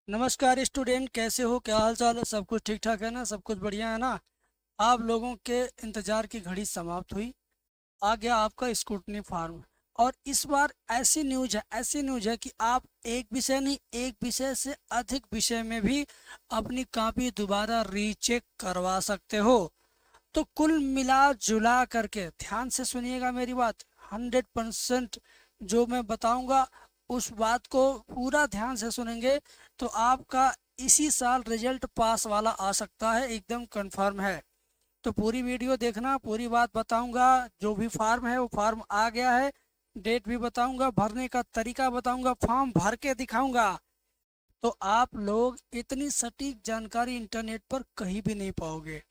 नमस्कार स्टूडेंट, कैसे हो? क्या हाल चाल है? सब कुछ ठीक ठाक है ना? सब कुछ बढ़िया है ना? आप लोगों के इंतजार की घड़ी समाप्त हुई। आ गया आपका स्क्रूटनी फार्म। और इस बार ऐसी न्यूज है कि आप एक विषय नहीं, एक विषय से अधिक विषय में भी अपनी कॉपी दोबारा रीचेक करवा सकते हो। तो कुल मिला जुला करके ध्यान से सुनिएगा मेरी बात। 100% जो मैं बताऊंगा उस बात को पूरा ध्यान से सुनेंगे तो आपका इसी साल रिजल्ट पास वाला आ सकता है, एकदम कंफर्म है। तो पूरी वीडियो देखना, पूरी बात बताऊंगा। जो भी फार्म है वो फार्म आ गया है। डेट भी बताऊंगा, भरने का तरीका बताऊंगा, फॉर्म भर के दिखाऊंगा। तो आप लोग इतनी सटीक जानकारी इंटरनेट पर कहीं भी नहीं पाओगे।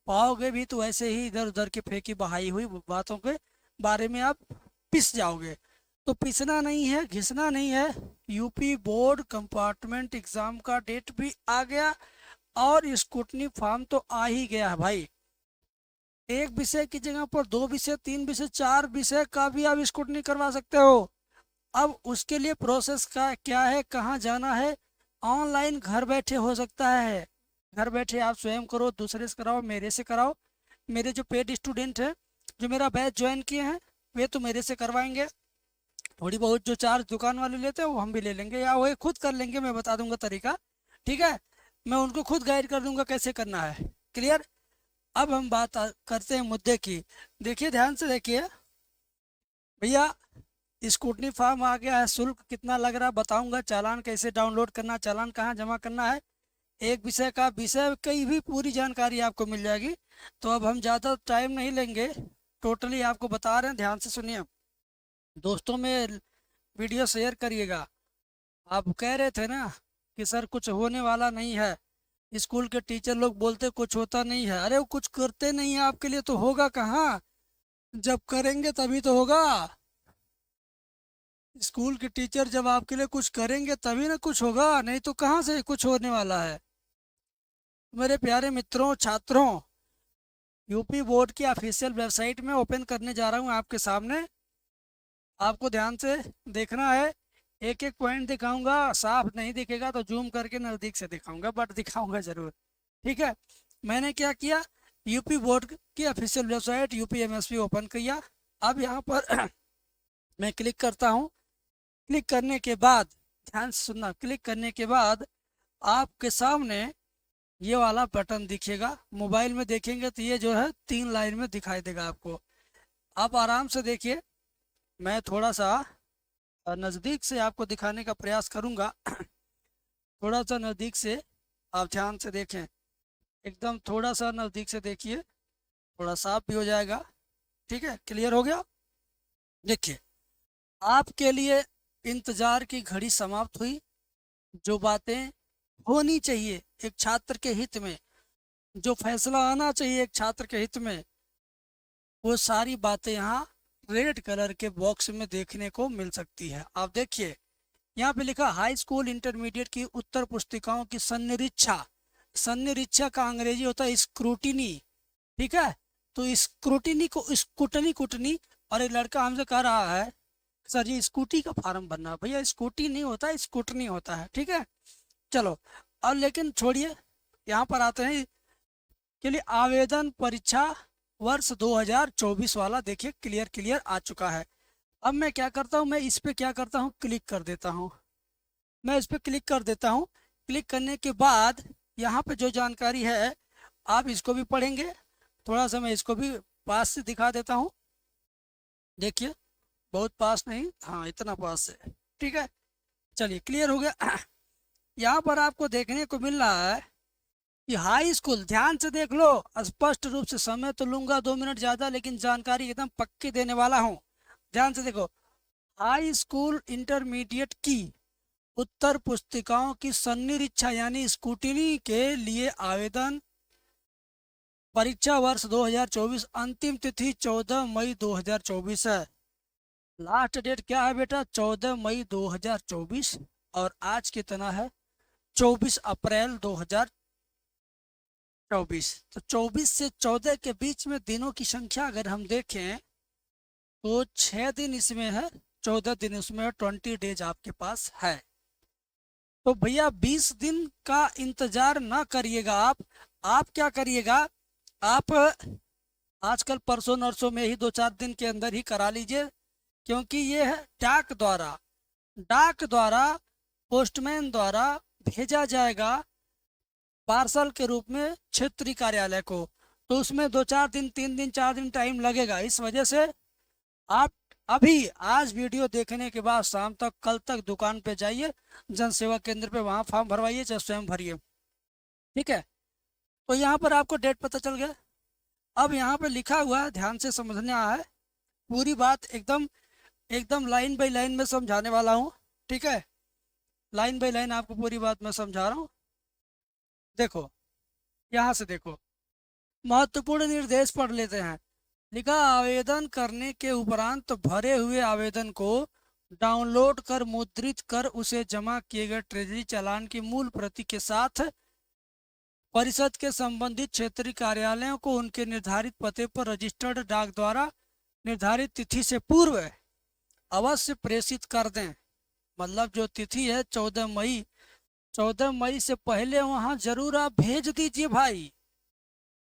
पाओगे भी तो ऐसे ही इधर उधर की फेंकी बहाई हुई बातों के बारे में आप पिस जाओगे। तो पिसना नहीं है, घिसना नहीं है। यूपी बोर्ड कंपार्टमेंट एग्जाम का डेट भी आ गया और स्कूटनी फॉर्म तो आ ही गया है भाई। एक विषय की जगह पर दो विषय, तीन विषय, चार विषय का भी आप स्कूटनी करवा सकते हो। अब उसके लिए प्रोसेस का क्या है, कहाँ जाना है? ऑनलाइन घर बैठे हो सकता है। घर बैठे आप स्वयं करो, दूसरे से कराओ, मेरे से कराओ। मेरे जो पेड स्टूडेंट हैं, जो मेरा बैच ज्वाइन किए हैं, वे तो मेरे से करवाएंगे। थोड़ी बहुत जो चार्ज दुकान वाले लेते हैं वो हम भी ले लेंगे, या वो खुद कर लेंगे, मैं बता दूंगा तरीका। ठीक है, मैं उनको खुद गाइड कर दूंगा कैसे करना है। क्लियर? अब हम बात करते हैं मुद्दे की। देखिए, ध्यान से देखिए भैया। स्कूटनी फॉर्म आ गया है, शुल्क कितना लग रहा है बताऊंगा, चालान कैसे डाउनलोड करना, चालान कहाँ जमा करना है, एक विषय का विषय की भी पूरी जानकारी आपको मिल जाएगी। तो अब हम ज़्यादा टाइम नहीं लेंगे, टोटली आपको बता रहे हैं, ध्यान से सुनिए। दोस्तों में वीडियो शेयर करिएगा। आप कह रहे थे ना कि सर कुछ होने वाला नहीं है, स्कूल के टीचर लोग बोलते कुछ होता नहीं है। अरे वो कुछ करते नहीं है आपके लिए, तो होगा कहाँ? जब करेंगे तभी तो होगा। स्कूल के टीचर जब आपके लिए कुछ करेंगे तभी ना कुछ होगा, नहीं तो कहाँ से कुछ होने वाला है। मेरे प्यारे मित्रों, छात्रों, यूपी बोर्ड की ऑफिशियल वेबसाइट में ओपन करने जा रहा हूँ आपके सामने। आपको ध्यान से देखना है। एक एक पॉइंट दिखाऊंगा, साफ नहीं दिखेगा तो जूम करके नज़दीक से दिखाऊंगा, बट दिखाऊंगा जरूर। ठीक है। मैंने क्या किया, यूपी बोर्ड की ऑफिशियल वेबसाइट यूपीएमएसपी ओपन किया। अब यहाँ पर मैं क्लिक करता हूँ। क्लिक करने के बाद, ध्यान से सुनना, क्लिक करने के बाद आपके सामने ये वाला बटन दिखेगा। मोबाइल में देखेंगे तो ये जो है 3 लाइन में दिखाई देगा आपको। आप आराम से देखिए। मैं थोड़ा सा नज़दीक से आपको दिखाने का प्रयास करूंगा। थोड़ा सा नज़दीक से आप ध्यान से देखें। एकदम थोड़ा सा नज़दीक से देखिए, थोड़ा साफ भी हो जाएगा। ठीक है, क्लियर हो गया? देखिए, आपके लिए इंतजार की घड़ी समाप्त हुई। जो बातें होनी चाहिए एक छात्र के हित में, जो फैसला आना चाहिए एक छात्र के हित में, वो सारी बातें यहाँ रेड कलर के बॉक्स में देखने को मिल सकती है। आप देखिए, यहाँ पे लिखा हाई स्कूल इंटरमीडिएट की उत्तर पुस्तिकाओं की सन्निरीक्षा। सन्निरीक्षा का अंग्रेजी होता है स्क्रूटिनी। ठीक है, तो स्क्रूटिनी को स्कूटनी कुटनी। और एक लड़का हमसे कह रहा है सर जी स्कूटी का फार्म भरना है। भैया स्कूटी नहीं होता है, स्कूटनी होता है। ठीक है, चलो। अब लेकिन छोड़िए, यहाँ पर आते हैं के लिए आवेदन परीक्षा वर्ष 2024 वाला। देखिए क्लियर क्लियर आ चुका है। अब मैं क्या करता हूँ, मैं इस पे क्या करता हूँ, क्लिक कर देता हूँ। मैं इस पे क्लिक कर देता हूँ। क्लिक करने के बाद यहाँ पे जो जानकारी है आप इसको भी पढ़ेंगे। थोड़ा सा मैं इसको भी पास से दिखा देता हूँ। देखिए, बहुत पास नहीं, हाँ इतना पास से। ठीक है, चलिए क्लियर हो गया। यहाँ पर आपको देखने को मिल रहा है कि हाई स्कूल, ध्यान से देख लो, स्पष्ट रूप से। समय तो लूंगा 2 मिनट ज्यादा, लेकिन जानकारी एकदम पक्की देने वाला हूँ। ध्यान से देखो। हाई स्कूल इंटरमीडिएट की उत्तर पुस्तिकाओं की सन्निरीक्षा यानी स्कूटनी के लिए आवेदन परीक्षा वर्ष 2024, अंतिम तिथि 14 मई 2024 है। लास्ट डेट क्या है बेटा? 14 मई 2024। और आज कितना है? 24 अप्रैल 2024। तो 24 से 14 के बीच में दिनों की संख्या अगर हम देखें तो 6 दिन इसमें है, 14 दिन उसमें है, 20 डेज आपके पास है। तो भैया 20 दिन का इंतजार ना करिएगा आप क्या करिएगा, आप आजकल परसों नरसों में ही 2-4 दिन के अंदर ही करा लीजिए, क्योंकि ये है डाक द्वारा पोस्टमैन द्वारा भेजा जाएगा पार्सल के रूप में क्षेत्रीय कार्यालय को। तो उसमें 2-4 दिन, 3 दिन, 4 दिन टाइम लगेगा। इस वजह से आप अभी आज वीडियो देखने के बाद शाम तक, कल तक दुकान पे जाइए, जन सेवा केंद्र पे, वहाँ फॉर्म भरवाइए, चाहे स्वयं भरिए। ठीक है, तो यहाँ पर आपको डेट पता चल गया। अब यहाँ पे लिखा हुआ है, ध्यान से समझने आया है, पूरी बात एकदम एकदम लाइन बाई लाइन में समझाने वाला हूँ। ठीक है, लाइन बाई लाइन आपको पूरी बात मैं समझा रहा हूँ। देखो, यहाँ से देखो, महत्वपूर्ण निर्देश पढ़ लेते हैं। लिखा, आवेदन करने के उपरांत भरे हुए आवेदन को डाउनलोड कर मुद्रित कर उसे जमा किए गए ट्रेजरी चालान की मूल प्रति के साथ परिषद के संबंधित क्षेत्रीय कार्यालयों को उनके निर्धारित पते पर रजिस्टर्ड डाक द्वारा निर्धारित तिथि से पूर्व अवश्य प्रेषित कर दें। मतलब जो तिथि है 14 मई, 14 मई से पहले वहां जरूर आप भेज दीजिए भाई।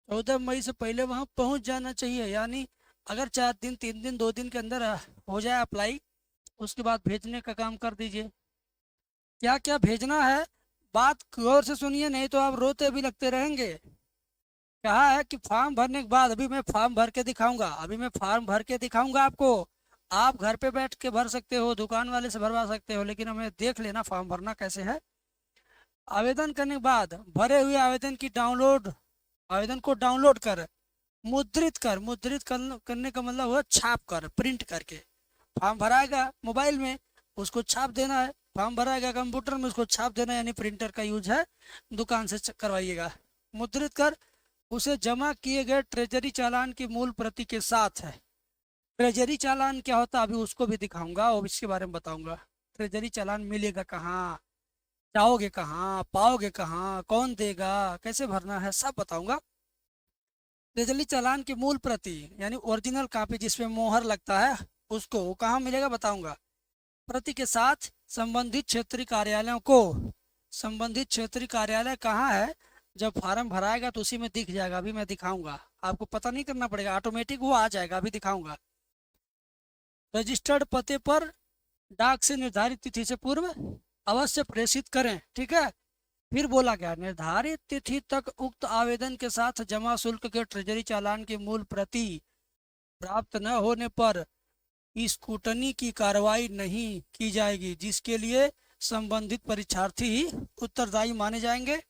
14 मई से पहले वहां पहुंच जाना चाहिए। यानी अगर 4 दिन, 3 दिन, 2 दिन के अंदर हो जाए अप्लाई, उसके बाद भेजने का काम कर दीजिए। क्या क्या भेजना है, बात गौर से सुनिए, नहीं तो आप रोते भी लगते रहेंगे। कहा है कि फॉर्म भरने के बाद, अभी मैं फॉर्म भर के दिखाऊंगा, आपको। आप घर पे बैठ के भर सकते हो, दुकान वाले से भरवा सकते हो, लेकिन हमें देख लेना फॉर्म भरना कैसे है। आवेदन करने के बाद भरे हुए आवेदन को डाउनलोड कर करने का मतलब हुआ छाप कर, प्रिंट करके। फॉर्म भराएगा मोबाइल में, उसको छाप देना है। फॉर्म भराएगा कंप्यूटर में, उसको छाप देना है, यानी प्रिंटर का यूज है, दुकान से करवाइएगा। मुद्रित कर उसे जमा किए गए ट्रेजरी चालान की मूल प्रति के साथ है। ट्रेजरी चालान क्या होता है अभी उसको भी दिखाऊंगा और इसके बारे में बताऊंगा। ट्रेजरी चालान मिलेगा कहाँ, जाओगे कहाँ, पाओगे कहाँ, कौन देगा, कैसे भरना है, सब बताऊंगा। ट्रेजरी चालान की मूल प्रति यानी ओरिजिनल कॉपी जिसमें मोहर लगता है, उसको वो कहाँ मिलेगा बताऊंगा। प्रति के साथ संबंधित क्षेत्रीय कार्यालयों को, संबंधित क्षेत्रीय कार्यालय कहाँ है, जब फार्म भराएगा तो उसी में दिख जाएगा। अभी मैं दिखाऊंगा, आपको पता नहीं करना पड़ेगा, ऑटोमेटिक वो आ जाएगा, अभी दिखाऊंगा। रजिस्टर्ड पते पर डाक से निर्धारित तिथि से पूर्व अवश्य प्रेषित करें। ठीक है, फिर बोला गया, निर्धारित तिथि तक उक्त आवेदन के साथ जमा शुल्क के ट्रेजरी चालान की मूल प्रति प्राप्त न होने पर स्क्रूटनी की कार्रवाई नहीं की जाएगी, जिसके लिए संबंधित परीक्षार्थी ही उत्तरदायी माने जाएंगे।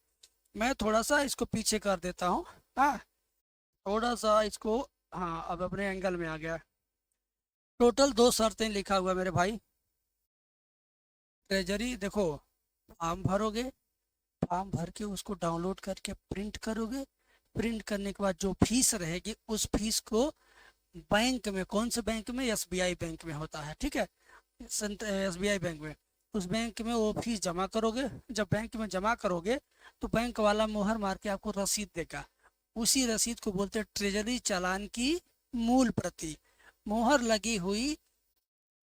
मैं थोड़ा सा इसको पीछे कर देता हूँ। हाँ, थोड़ा सा इसको, हाँ अब अपने एंगल में आ गया। टोटल 2 शर्तें लिखा हुआ मेरे भाई। ट्रेजरी देखो, फॉर्म भरोगे, फॉर्म भर के उसको डाउनलोड करके प्रिंट करोगे। प्रिंट करने के बाद जो फीस रहेगी, उस फीस को बैंक में, कौन से बैंक में, एसबीआई बैंक में होता है। ठीक है, एसबीआई बैंक में, उस बैंक में वो फीस जमा करोगे। जब बैंक में जमा करोगे तो बैंक वाला मोहर मार के आपको रसीद देगा। उसी रसीद को बोलते हैं ट्रेजरी चालान की मूल प्रति। मोहर लगी हुई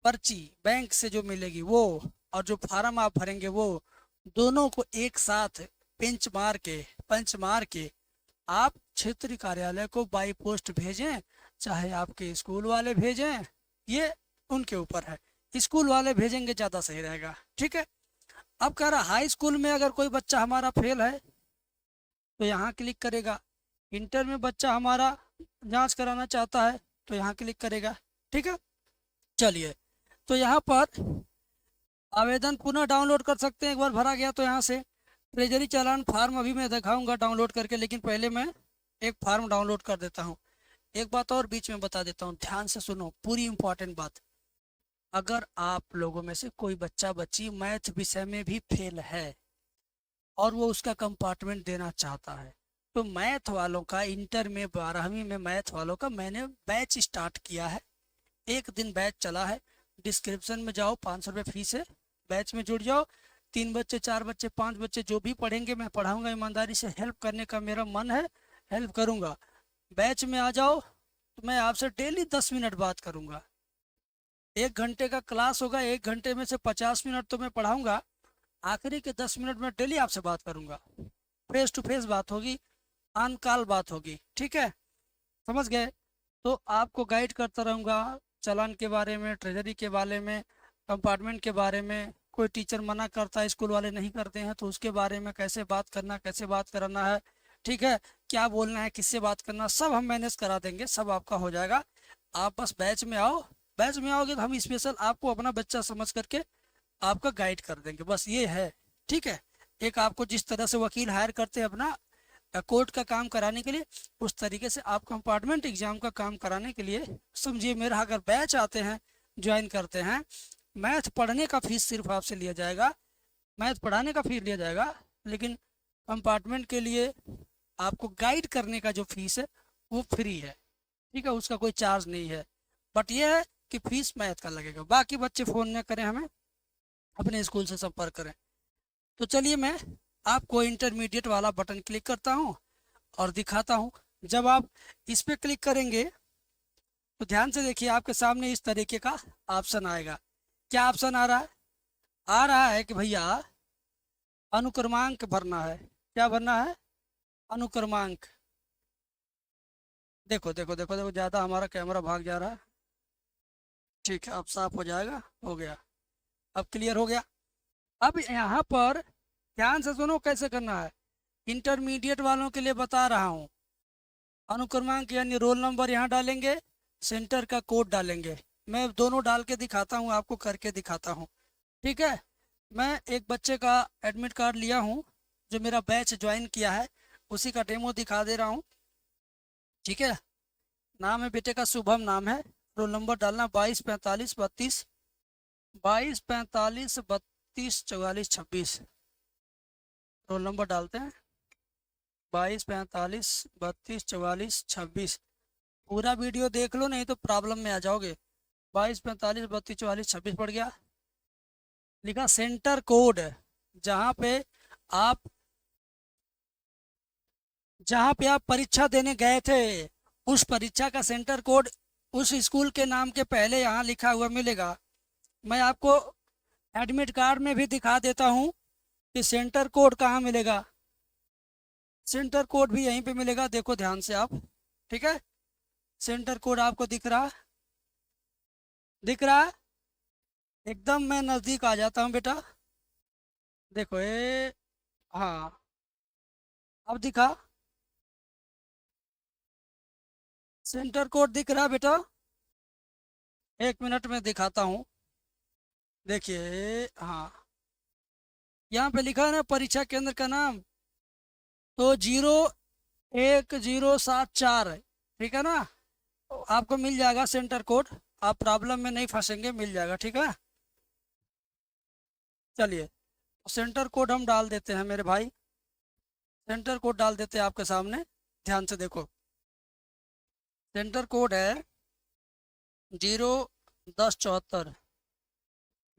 पर्ची बैंक से जो मिलेगी वो, और जो फार्म आप भरेंगे वो, दोनों को एक साथ पंच मार के आप क्षेत्रीय कार्यालय को बाई पोस्ट भेजें, चाहे आपके स्कूल वाले भेजें, ये उनके ऊपर है। स्कूल वाले भेजेंगे ज़्यादा सही रहेगा। ठीक है, अब कह रहा हाई स्कूल में अगर कोई बच्चा हमारा फेल है तो यहाँ क्लिक करेगा। इंटर में बच्चा हमारा जांच कराना चाहता है तो यहाँ क्लिक करेगा। ठीक है, चलिए, तो यहाँ पर आवेदन पुनः डाउनलोड कर सकते हैं एक बार भरा गया तो। यहाँ से ट्रेजरी चालान फार्म अभी मैं दिखाऊंगा डाउनलोड करके, लेकिन पहले मैं एक फार्म डाउनलोड कर देता हूँ। एक बात और बीच में बता देता हूँ, ध्यान से सुनो, पूरी इंपॉर्टेंट बात। अगर आप लोगों में से कोई बच्चा बच्ची मैथ विषय में भी फेल है और वो उसका कंपार्टमेंट देना चाहता है, तो मैथ वालों का, इंटर में 12वीं में मैथ वालों का मैंने बैच स्टार्ट किया है। 1 दिन बैच चला है। डिस्क्रिप्शन में जाओ, 500 रुपये फीस है, बैच में जुड़ जाओ। 3 बच्चे, 4 बच्चे, 5 बच्चे जो भी पढ़ेंगे मैं पढ़ाऊंगा। ईमानदारी से हेल्प करने का मेरा मन है, हेल्प करूंगा। बैच में आ जाओ तो मैं आपसे डेली 10 मिनट बात करूंगा। 1 घंटे का क्लास होगा, 1 घंटे में से 50 मिनट तो मैं पढ़ाऊंगा आखिरी के 10 मिनट में डेली आपसे बात करूंगा, फेस टू फेस बात होगी, ऑन कॉल बात होगी, ठीक है, समझ गए। तो आपको गाइड करता रहूँगा चालान के बारे में, ट्रेजरी के बारे में, कंपार्टमेंट के बारे में। कोई टीचर मना करता है, स्कूल वाले नहीं करते हैं, तो उसके बारे में कैसे बात करना, कैसे बात कराना है, ठीक है, क्या बोलना है, किससे बात करना, सब हम मैनेज करा देंगे, सब आपका हो जाएगा। आप बस बैच में आओ, बैच में आओगे तो हम स्पेशल आपको अपना बच्चा समझ करके आपका गाइड कर देंगे, बस ये है, ठीक है। एक आपको जिस तरह से वकील हायर करते हैं अपना कोर्ट का काम कराने के लिए, उस तरीके से आप कंपार्टमेंट एग्जाम का काम कराने के लिए समझिए मेरा अगर बैच आते हैं, ज्वाइन करते हैं, मैथ पढ़ने का फीस सिर्फ आपसे लिया जाएगा, मैथ पढ़ाने का फीस लिया जाएगा, लेकिन कंपार्टमेंट के लिए आपको गाइड करने का जो फीस है वो फ्री है, ठीक है, उसका कोई चार्ज नहीं है। बट ये है कि फीस मैथ का लगेगा। बाकी बच्चे फ़ोन न करें हमें, अपने स्कूल से संपर्क करें। तो चलिए मैं आपको इंटरमीडिएट वाला बटन क्लिक करता हूँ और दिखाता हूँ। जब आप इस पर क्लिक करेंगे तो ध्यान से देखिए, आपके सामने इस तरीके का ऑप्शन आएगा। क्या ऑप्शन आ रहा है? आ रहा है कि भैया अनुक्रमांक भरना है। क्या भरना है? अनुक्रमांक। देखो देखो देखो देखो, ज़्यादा हमारा कैमरा भाग जा रहा है, ठीक है, अब साफ हो जाएगा, हो गया, अब क्लियर हो गया। अब यहाँ पर ध्यान से सुनो कैसे करना है, इंटरमीडिएट वालों के लिए बता रहा हूँ। अनुक्रमांक यानी रोल नंबर यहाँ डालेंगे, सेंटर का कोड डालेंगे। मैं दोनों डाल के दिखाता हूँ, आपको करके दिखाता हूँ, ठीक है। मैं एक बच्चे का एडमिट कार्ड लिया हूँ जो मेरा बैच ज्वाइन किया है, उसी का डेमो दिखा दे रहा हूँ, ठीक है। नाम है बेटे का शुभम नाम है, रोल नंबर डालना 22 45 32, 22 45 32 44 26। रोल नंबर डालते हैं 22 45 32 44 26। पूरा वीडियो देख लो, नहीं तो प्रॉब्लम में आ जाओगे। 22 45 32 44 26 पड़ गया। लिखा सेंटर कोड, जहाँ पे आप जहाँ पे आप परीक्षा देने गए थे, उस परीक्षा का सेंटर कोड उस स्कूल के नाम के पहले यहाँ लिखा हुआ मिलेगा। मैं आपको एडमिट कार्ड में भी दिखा देता हूँ कि सेंटर कोड कहाँ मिलेगा। सेंटर कोड भी यहीं पे मिलेगा, देखो ध्यान से आप, ठीक है। सेंटर कोड आपको दिख रहा, दिख रहा है एकदम। मैं नज़दीक आ जाता हूँ बेटा, देखो ये, हाँ अब दिखा, सेंटर कोड दिख रहा बेटा, 1 मिनट में दिखाता हूँ, देखिए, हाँ यहाँ पे लिखा है ना परीक्षा केंद्र का नाम, तो 01074, ठीक है ना, तो आपको मिल जाएगा सेंटर कोड, आप प्रॉब्लम में नहीं फंसेंगे, मिल जाएगा, ठीक है। चलिए सेंटर कोड हम डाल देते हैं मेरे भाई, सेंटर कोड डाल देते हैं आपके सामने, ध्यान से देखो। सेंटर कोड है 01074,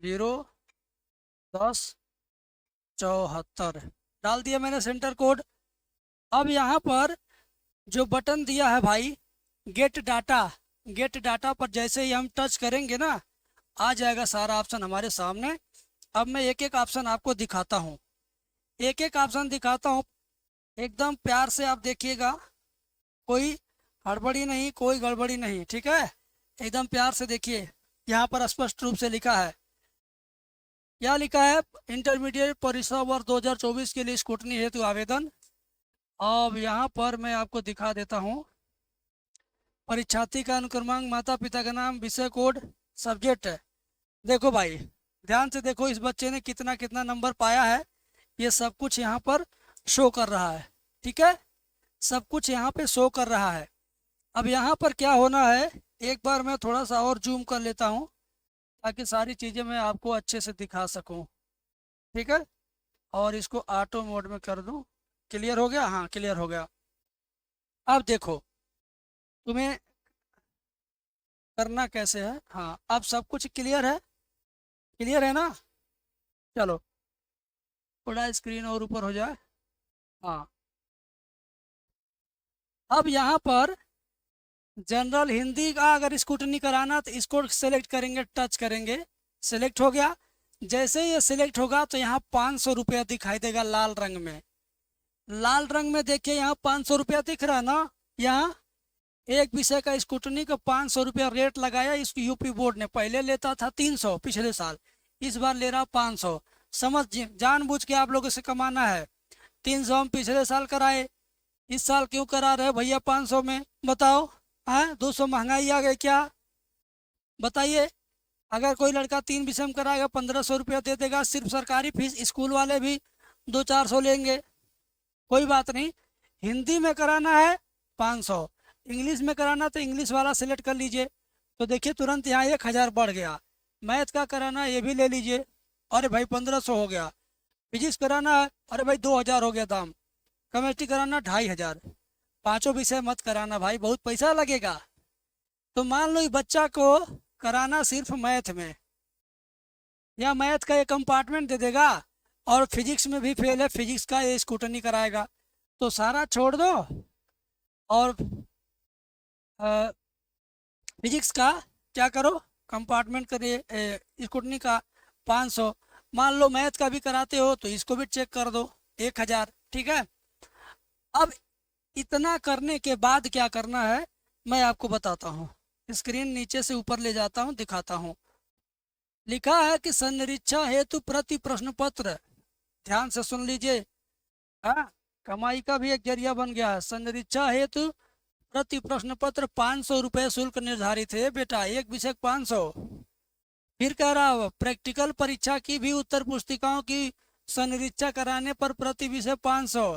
01074 डाल दिया मैंने सेंटर कोड। अब यहाँ पर जो बटन दिया है भाई, गेट डाटा, गेट डाटा पर जैसे ही हम टच करेंगे ना, आ जाएगा सारा ऑप्शन हमारे सामने। अब मैं एक एक ऑप्शन आपको दिखाता हूँ, एक एक ऑप्शन दिखाता हूँ, एकदम प्यार से आप देखिएगा, कोई हड़बड़ी नहीं, कोई गड़बड़ी नहीं, ठीक है, एकदम प्यार से देखिए। यहाँ पर स्पष्ट रूप से लिखा है, क्या लिखा है, इंटरमीडिएट परीक्षा वर्ष 2024 के लिए स्कूटनी हेतु आवेदन। अब यहाँ पर मैं आपको दिखा देता हूँ, परीक्षार्थी का अनुक्रमांक, माता पिता का नाम, विषय कोड, सब्जेक्ट है। देखो भाई ध्यान से देखो, इस बच्चे ने कितना कितना नंबर पाया है, ये सब कुछ यहाँ पर शो कर रहा है, ठीक है, सब कुछ यहाँ पे शो कर रहा है। अब यहाँ पर क्या होना है, एक बार मैं थोड़ा सा और जूम कर लेता हूँ ताकि सारी चीज़ें मैं आपको अच्छे से दिखा सकूँ, ठीक है, और इसको ऑटो मोड में कर दूँ। क्लियर हो गया? हाँ क्लियर हो गया। अब देखो तुम्हें करना कैसे है, हाँ अब सब कुछ क्लियर है, क्लियर है ना। चलो थोड़ा स्क्रीन और ऊपर हो जाए, हाँ। अब यहाँ पर जनरल हिंदी का अगर स्कूटनी कराना तो इसको सेलेक्ट करेंगे, टच करेंगे, सेलेक्ट हो गया। जैसे ये सिलेक्ट होगा तो यहाँ 500 रुपया दिखाई देगा लाल रंग में। लाल रंग में देखिए यहाँ 500 रुपया दिख रहा है ना। यहाँ एक विषय का स्कूटनी का 500 रुपया रेट लगाया इस यूपी बोर्ड ने। पहले लेता था 300 पिछले साल, इस बार ले रहा 500। समझ जानबूझ के आप लोगों से कमाना है। 300 हम पिछले साल कराए, इस साल क्यों करा रहे भैया 500 में? बताओ। हाँ, 200 महंगाई आ गई क्या? बताइए। अगर कोई लड़का 3 विषय में कराएगा 1500 रुपया दे देगा सिर्फ सरकारी फीस। स्कूल वाले भी 200-400 लेंगे, कोई बात नहीं। हिंदी में कराना है 500, इंग्लिश में कराना तो इंग्लिश वाला सिलेक्ट कर लीजिए। तो देखिए तुरंत यहाँ 1000 बढ़ गया। मैथ का कराना है ये भी ले लीजिए, अरे भाई 1500 हो गया। फिजिक्स कराना है, अरे भाई 2000 हो गया दाम। केमिस्ट्री कराना 2500। पांचों विषय मत कराना भाई, बहुत पैसा लगेगा। तो मान लो बच्चा को कराना सिर्फ मैथ में, या मैथ का एक कंपार्टमेंट दे देगा, और फिजिक्स में भी फेल है, फिजिक्स का ये स्कूटनी कराएगा। तो सारा छोड़ दो और फिजिक्स का क्या करो, कंपार्टमेंट करिए स्कूटनी का 500। मान लो मैथ का भी कराते हो तो इसको भी चेक कर दो 1000। ठीक है। अब इतना करने के बाद क्या करना है मैं आपको बताता हूँ। स्क्रीन नीचे से ऊपर ले जाता हूँ, दिखाता हूँ। लिखा है कि संरीक्षा हेतु प्रति प्रश्न पत्र, ध्यान से सुन लीजिए। हाँ, कमाई का भी एक जरिया बन गया है। संरीक्षा हेतु प्रति प्रश्न पत्र 500 रुपये शुल्क निर्धारित है बेटा, एक विषय 500। फिर कह रहा है प्रैक्टिकल परीक्षा की भी उत्तर पुस्तिकाओं की संरीक्षा कराने पर प्रति विषय 500।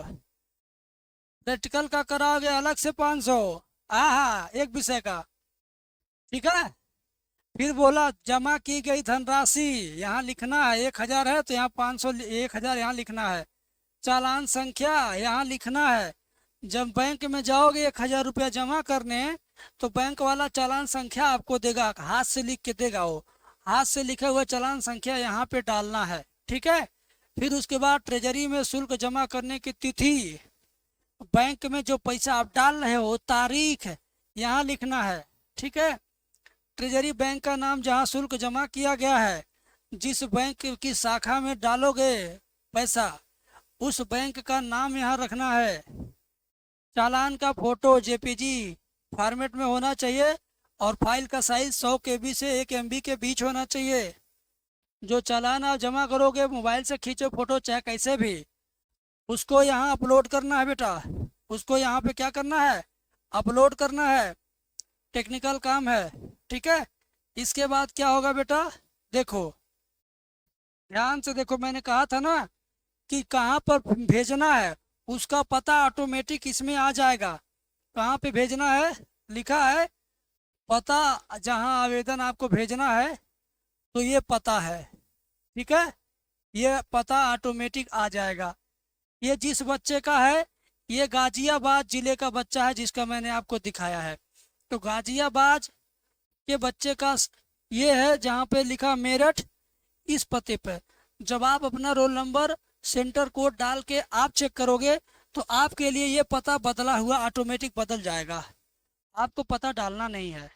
प्रैक्टिकल का कराओगे अलग से 500। हाँ, एक विषय का। ठीक है। फिर बोला जमा की गई धनराशि यहाँ लिखना है, 1000 है तो यहाँ 500, 1000 यहाँ लिखना है। चालान संख्या यहाँ लिखना है। जब बैंक में जाओगे 1000 रुपया जमा करने तो बैंक वाला चालान संख्या आपको देगा, हाथ से लिख के देगा। वो हाथ से लिखे हुए चालान संख्या यहाँ पे डालना है। ठीक है। फिर उसके बाद ट्रेजरी में शुल्क जमा करने की तिथि, बैंक में जो पैसा आप डाल रहे हो तारीख यहाँ लिखना है। ठीक है। ट्रेजरी बैंक का नाम जहाँ शुल्क जमा किया गया है, जिस बैंक की शाखा में डालोगे पैसा उस बैंक का नाम यहाँ रखना है। चालान का फोटो जेपीजी फॉर्मेट में होना चाहिए और फाइल का साइज 100 KB से 1 MB के बीच होना चाहिए। जो चालान आप जमा करोगे मोबाइल से खींचो फोटो चाहे कैसे भी, उसको यहाँ अपलोड करना है बेटा। उसको यहाँ पे क्या करना है, अपलोड करना है। टेक्निकल काम है। ठीक है। इसके बाद क्या होगा बेटा, देखो ध्यान से देखो, मैंने कहा था ना कि कहाँ पर भेजना है उसका पता ऑटोमेटिक इसमें आ जाएगा। कहाँ पे भेजना है लिखा है, पता जहाँ आवेदन आपको भेजना है तो ये पता है। ठीक है। ये पता ऑटोमेटिक आ जाएगा। ये जिस बच्चे का है, ये गाजियाबाद जिले का बच्चा है जिसका मैंने आपको दिखाया है। तो गाजियाबाद के बच्चे का ये है जहाँ पे लिखा मेरठ, इस पते पे जब आप अपना रोल नंबर सेंटर कोड डाल के आप चेक करोगे तो आपके लिए ये पता बदला हुआ ऑटोमेटिक बदल जाएगा। आपको पता डालना नहीं है।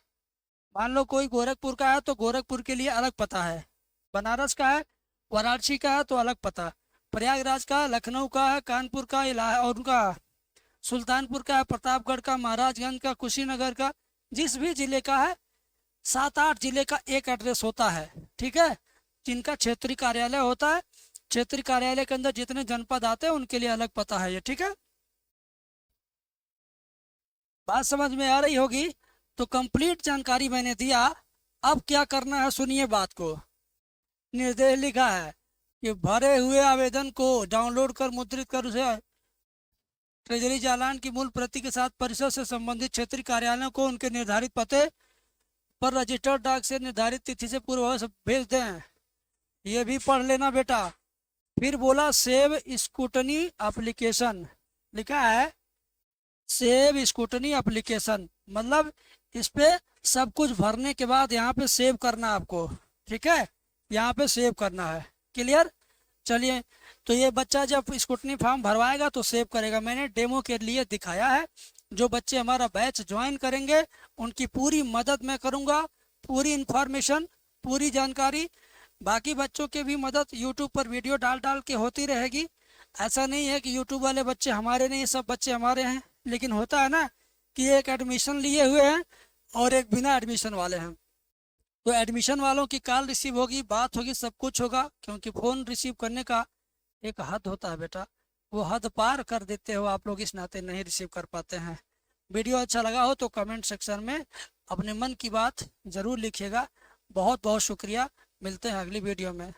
मान लो कोई गोरखपुर का है तो गोरखपुर के लिए अलग पता है, बनारस का है, वाराणसी का है तो अलग पता, प्रयागराज का, लखनऊ का है, कानपुर का, और उनका सुल्तानपुर का है, प्रतापगढ़ का, महाराजगंज का, कुशीनगर का, जिस भी जिले का है 7-8 जिले का एक एड्रेस होता है। ठीक है। जिनका क्षेत्रीय कार्यालय होता है, क्षेत्रीय कार्यालय के अंदर जितने जनपद आते हैं उनके लिए अलग पता है ये। ठीक है। बात समझ में आ रही होगी। तो कंप्लीट जानकारी मैंने दिया। अब क्या करना है सुनिए बात को। निर्देश लिखा है कि भरे हुए आवेदन को डाउनलोड कर मुद्रित कर उसे ट्रेजरी चालान की मूल प्रति के साथ परिषद से संबंधित क्षेत्रीय कार्यालयों को उनके निर्धारित पते पर रजिस्टर्ड डाक से निर्धारित तिथि से पूर्व भेज दें। ये भी पढ़ लेना बेटा। फिर बोला सेव स्कूटनी एप्लीकेशन, लिखा है सेव स्कूटनी एप्लीकेशन, मतलब इस पे सब कुछ भरने के बाद यहाँ पे सेव करना आपको। ठीक है। यहाँ पे सेव करना है। क्लियर। चलिए, तो ये बच्चा जब स्कूटनी फॉर्म भरवाएगा तो सेव करेगा। मैंने डेमो के लिए दिखाया है। जो बच्चे हमारा बैच ज्वाइन करेंगे उनकी पूरी मदद मैं करूँगा, पूरी इंफॉर्मेशन, पूरी जानकारी बाकी बच्चों की भी मदद यूट्यूब पर वीडियो डाल डाल के होती रहेगी। ऐसा नहीं है कि यूट्यूब वाले बच्चे हमारे नहीं, सब बच्चे हमारे हैं। लेकिन होता है ना कि एक एडमिशन लिए हुए हैं और एक बिना एडमिशन वाले हैं। तो एडमिशन वालों की कॉल रिसीव होगी, बात होगी, सब कुछ होगा, क्योंकि फ़ोन रिसीव करने का एक हद होता है बेटा। वो हद पार कर देते हो आप लोग, इस नाते नहीं रिसीव कर पाते हैं। वीडियो अच्छा लगा हो तो कमेंट सेक्शन में अपने मन की बात ज़रूर लिखिएगा। बहुत बहुत शुक्रिया। मिलते हैं अगली वीडियो में।